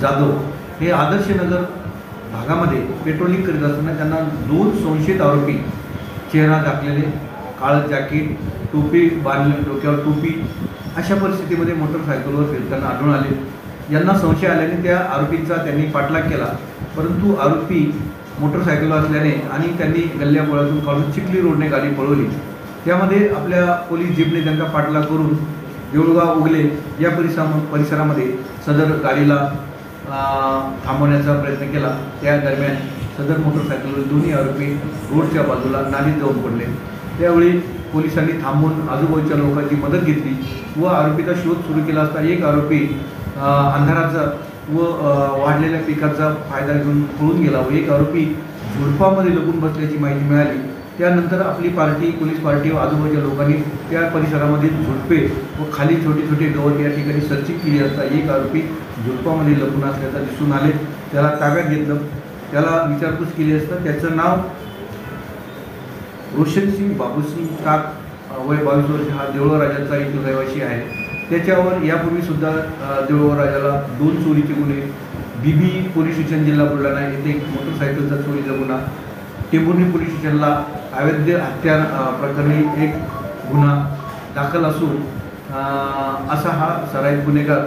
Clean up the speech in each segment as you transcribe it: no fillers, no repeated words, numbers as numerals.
जाधव हे आदर्शनगर भागामध्ये पेट्रोलिंग करीत असताना त्यांना 2 संशयित आरोपी, चेहरा झाकलेले, काळं जॅकेट, टोपी बांधलेली, डोक्यावर टोपी, अशा परिस्थितीमध्ये मोटरसायकलवर फिरताना आढळून आले। यांना संशय आल्याने त्या आरोपींचा त्यांनी पाठलाग केला, परंतु आरोपी मोटरसायकलवर असल्याने आणि त्यांनी गल्ल्याबोळातून काढून चिखली रोडने गाडी पळवली। त्यामध्ये आपल्या पोलीस जीपने त्यांचा पाठलाग करून देऊळगाव उगले या परिसरामध्ये सदर गाडीला थांबवण्याचा प्रयत्न केला। त्या दरम्यान सदर मोटरसायकलवर दोन्ही आरोपी रोडच्या बाजूला नालीत जाऊन पडले। त्यावेळी पोलिसांनी थांबून आजूबाजूच्या लोकांची मदत घेतली व आरोपीचा शोध सुरू केला असता एक आरोपी अंधाराचा व वाढलेल्या पिकाचा फायदा घेऊन पळून गेला व एक आरोपी झुडपामध्ये लपून बसल्याची माहिती मिळाली। त्यानंतर आपली पोलीस पार्टी व आजूबाजूच्या लोकांनी त्या परिसरामध्ये झुडपे व खाली छोटे छोटे गवत या ठिकाणी सर्चिंग केली असता एक आरोपी झुडपामध्ये लपून असल्याचा दिसून आले। त्याला ताब्यात घेतलं, त्याला विचारपूस केली असता त्याचं नाव रोशनसिंग बाबूसिंग टाक, वय 22 वर्ष, हा देऊळगाव राजाचा एक रहिवासी आहे। त्याच्यावर यापूर्वी सुद्धा देऊळगाव राजाला 2 चोरीचे गुन्हे, बीबी पोलीस स्टेशन जिल्हा बुलढाणा येथे मोटरसायकलचा चोरीचा गुन्हा, टेंभुर्णी पोलीस स्टेशनला अवैध हत्या प्रकरणी एक गुन्हा दाखल असून असा हा सराईत गुन्हेगार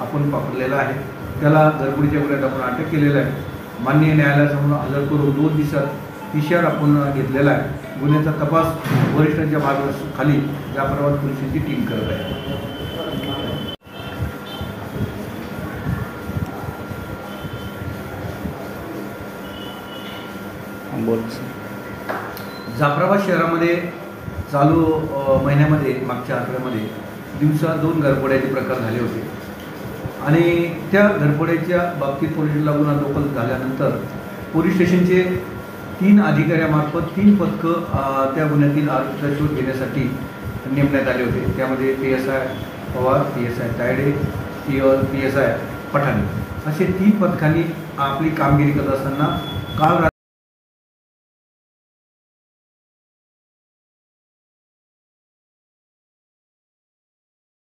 आपण पकडलेला आहे। त्याला घरफोडीच्या गुन्ह्यात आपण अटक केलेला आहे। माननीय न्यायालयासमोर हजर करून 2 दिवसात PCR आपण घेतलेला आहे। गुन्ह्याचा तपास वरिष्ठांच्या मार्गदर्शनाखाली जाफराबाद पोलिसांची टीम करत आहे। जाफराबाद शहरामध्ये चालू महिन्यामध्ये मागच्या आठवड्यामध्ये दिवसा 2 घरफोड्याचे प्रकार झाले होते आणि त्या घरफोड्याच्या बाबतीत पोलिसांना गुन्हा दाखल झाल्यानंतर पोलीस स्टेशनचे 3 अधिकाऱ्यांमार्फत 3 पथकं त्या गुन्ह्यातील आरोपीचा शोध घेण्यासाठी नेमण्यात आले होते। त्यामध्ये PSI Pawar, PSI Tayde, PSI पठाणे असे 3 पथकांनी आपली कामगिरी करत असताना काल